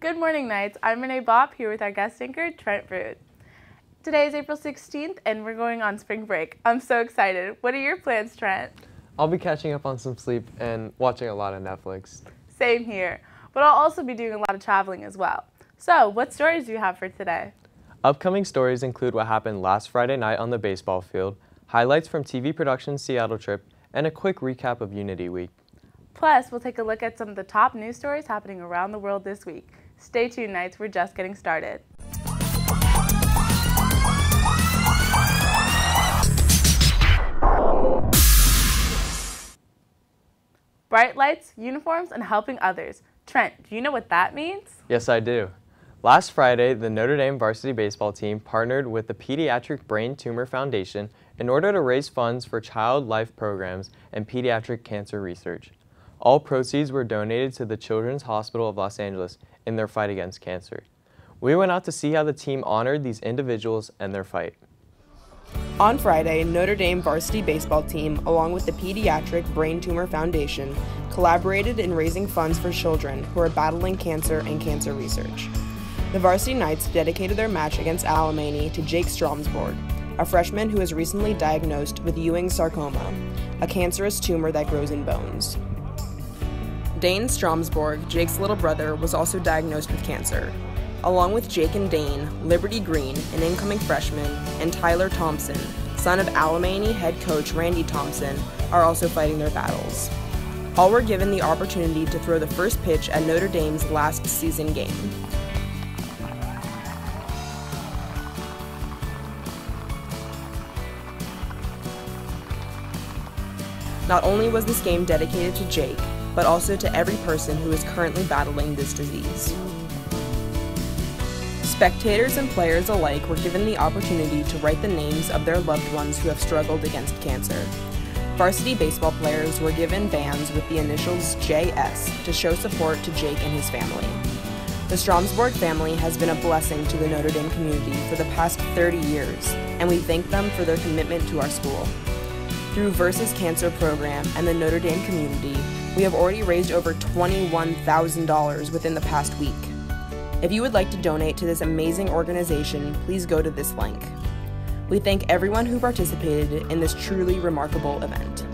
Good morning, Knights. I'm Renee Bopp here with our guest anchor, Trent Root. Today is April 16th, and we're going on spring break. I'm so excited. What are your plans, Trent? I'll be catching up on some sleep and watching a lot of Netflix. Same here, but I'll also be doing a lot of traveling as well. So, what stories do you have for today? Upcoming stories include what happened last Friday night on the baseball field, highlights from TV production Seattle trip, and a quick recap of Unity Week. Plus, we'll take a look at some of the top news stories happening around the world this week. Stay tuned, Knights. We're just getting started. Bright lights, uniforms, and helping others. Trent, do you know what that means? Yes, I do. Last Friday, the Notre Dame varsity baseball team partnered with the Pediatric Brain Tumor Foundation in order to raise funds for child life programs and pediatric cancer research. All proceeds were donated to the Children's Hospital of Los Angeles in their fight against cancer. We went out to see how the team honored these individuals and their fight. On Friday, Notre Dame varsity baseball team, along with the Pediatric Brain Tumor Foundation, collaborated in raising funds for children who are battling cancer and cancer research. The varsity Knights dedicated their match against Alemany to Jake Stromsborg, a freshman who was recently diagnosed with Ewing's sarcoma, a cancerous tumor that grows in bones. Dane Stromsborg, Jake's little brother, was also diagnosed with cancer. Along with Jake and Dane, Liberty Green, an incoming freshman, and Tyler Thompson, son of Alemany head coach Randy Thompson, are also fighting their battles. All were given the opportunity to throw the first pitch at Notre Dame's last season game. Not only was this game dedicated to Jake, but also to every person who is currently battling this disease. Spectators and players alike were given the opportunity to write the names of their loved ones who have struggled against cancer. Varsity baseball players were given bands with the initials JS to show support to Jake and his family. The Stromsborg family has been a blessing to the Notre Dame community for the past 30 years, and we thank them for their commitment to our school. Through Versus Cancer program and the Notre Dame community, we have already raised over $21,000 within the past week. If you would like to donate to this amazing organization, please go to this link. We thank everyone who participated in this truly remarkable event.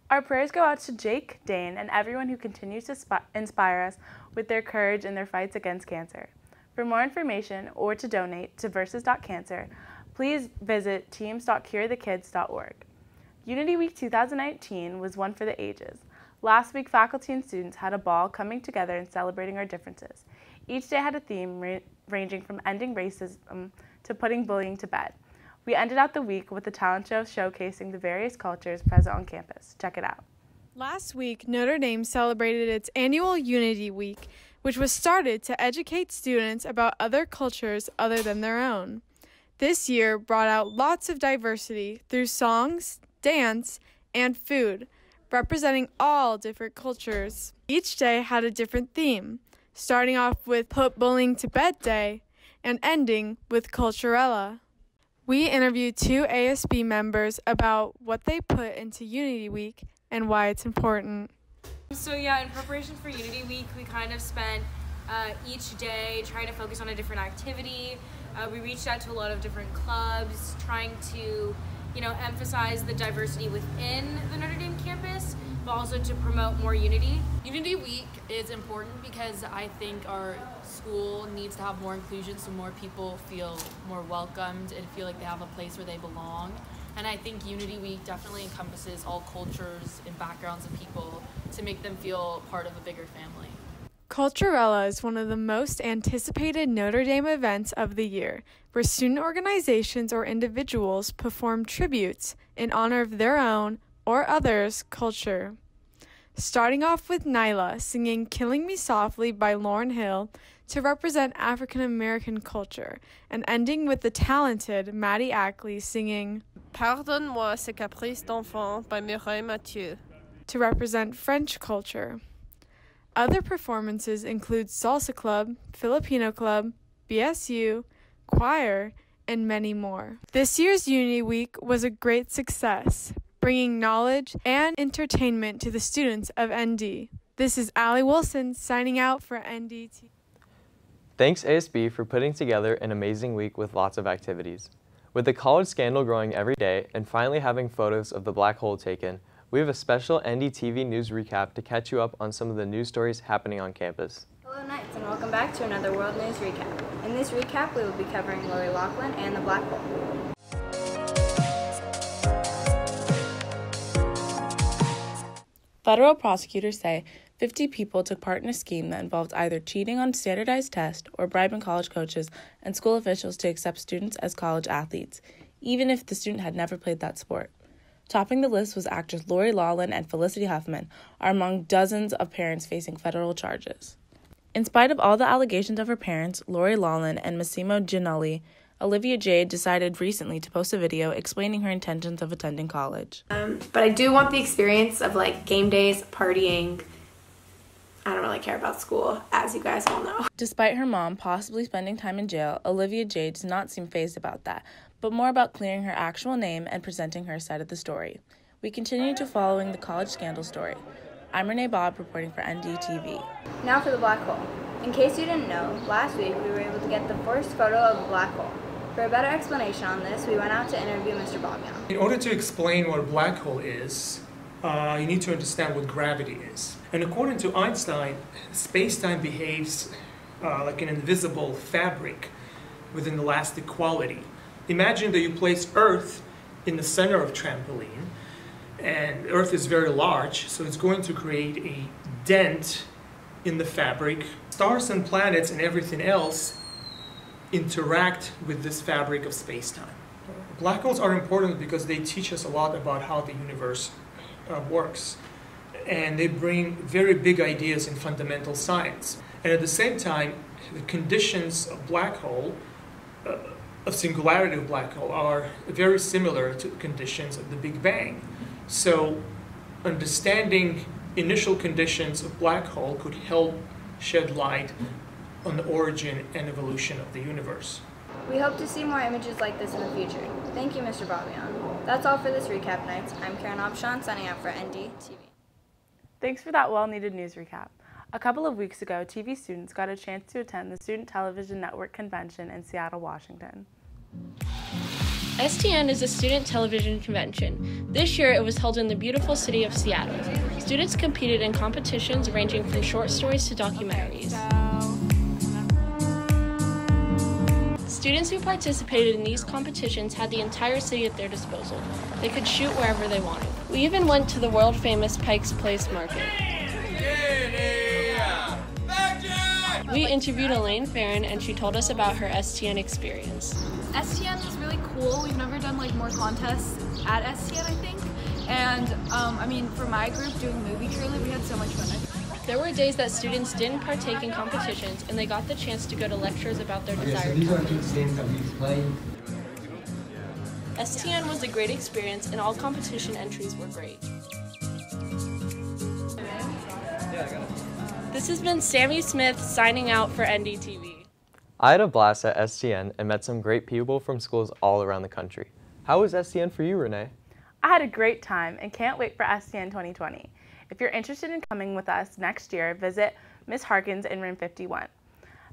Our prayers go out to Jake, Dane, and everyone who continues to inspire us with their courage in their fights against cancer. For more information or to donate to versus.cancer, please visit teams.curethekids.org. Unity Week 2019 was one for the ages. Last week, faculty and students had a ball coming together and celebrating our differences. Each day had a theme ranging from ending racism to putting bullying to bed. We ended out the week with a talent show showcasing the various cultures present on campus. Check it out. Last week, Notre Dame celebrated its annual Unity Week, which was started to educate students about other cultures other than their own. This year brought out lots of diversity through songs, dance, and food, representing all different cultures. Each day had a different theme, starting off with Put Bullying to Bed Day and ending with Culturella. We interviewed two ASB members about what they put into Unity Week and why it's important. So yeah, in preparation for Unity Week, we kind of spent each day trying to focus on a different activity. We reached out to a lot of different clubs, trying to emphasize the diversity within the Notre Dame campus, but also to promote more unity. Unity Week is important because I think our school needs to have more inclusion so more people feel more welcomed and feel like they have a place where they belong. And I think Unity Week definitely encompasses all cultures and backgrounds of people to make them feel part of a bigger family. Culturella is one of the most anticipated Notre Dame events of the year, where student organizations or individuals perform tributes in honor of their own or others' culture. Starting off with Nyla singing Killing Me Softly by Lauryn Hill to represent African American culture, and ending with the talented Maddie Ackley singing Pardonne-moi ce caprice d'enfant by Mireille Mathieu to represent French culture. Other performances include Salsa Club, Filipino Club, BSU, choir, and many more. This year's Unity Week was a great success, bringing knowledge and entertainment to the students of ND. This is Allie Wilson signing out for NDTV. Thanks ASB for putting together an amazing week with lots of activities. With the college scandal growing every day and finally having photos of the black hole taken, we have a special NDTV news recap to catch you up on some of the news stories happening on campus. Hello Knights, and welcome back to another World News Recap. In this recap, we will be covering Lori Loughlin and the black hole. Federal prosecutors say 50 people took part in a scheme that involved either cheating on standardized tests or bribing college coaches and school officials to accept students as college athletes, even if the student had never played that sport. Topping the list was actors Lori Loughlin and Felicity Huffman are among dozens of parents facing federal charges. In spite of all the allegations of her parents, Lori Loughlin and Massimo Giannulli, Olivia Jade decided recently to post a video explaining her intentions of attending college. But I do want the experience of like game days, partying. I don't really care about school, as you guys all know. Despite her mom possibly spending time in jail, Olivia Jade does not seem fazed about that, but more about clearing her actual name and presenting her side of the story. We continue to following the college scandal story. I'm Renee Bob reporting for NDTV. Now for the black hole. In case you didn't know, last week we were able to get the first photo of a black hole. For a better explanation on this, we went out to interview Mr. Bobbion. In order to explain what a black hole is, you need to understand what gravity is. And according to Einstein, space-time behaves like an invisible fabric with an elastic quality. Imagine that you place Earth in the center of a trampoline, and Earth is very large, so it's going to create a dent in the fabric. Stars and planets and everything else interact with this fabric of space-time. Black holes are important because they teach us a lot about how the universe works, and they bring very big ideas in fundamental science. And at the same time, the conditions of black hole, of singularity of black hole, are very similar to the conditions of the Big Bang. So understanding initial conditions of black hole could help shed light on the origin and evolution of the universe. We hope to see more images like this in the future. Thank you, Mr. Bobbion. That's all for this recap, Nights. I'm Karen Opshawn, signing out for NDTV. Thanks for that well-needed news recap. A couple of weeks ago, TV students got a chance to attend the Student Television Network convention in Seattle, Washington. STN is a student television convention. This year it was held in the beautiful city of Seattle. Students competed in competitions ranging from short stories to documentaries. Students who participated in these competitions had the entire city at their disposal. They could shoot wherever they wanted. We even went to the world-famous Pike's Place Market. We interviewed Elaine Farron, and she told us about her STN experience. STN was really cool. We've never done like more contests at STN, I think. And I mean, for my group doing movie trailer, we had so much fun. There were days that students didn't partake in competitions, and they got the chance to go to lectures about their desired topics. STN was a great experience, and all competition entries were great. This has been Sammy Smith signing out for NDTV. I had a blast at STN and met some great people from schools all around the country. How was STN for you, Renee? I had a great time and can't wait for STN 2020. If you're interested in coming with us next year, visit Ms. Harkins in room 51.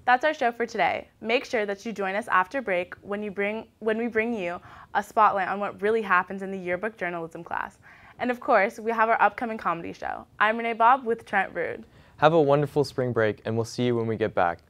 That's our show for today. Make sure that you join us after break when we bring you a spotlight on what really happens in the yearbook journalism class. And of course, we have our upcoming comedy show. I'm Renee Bob with Trent Rude. Have a wonderful spring break, and we'll see you when we get back.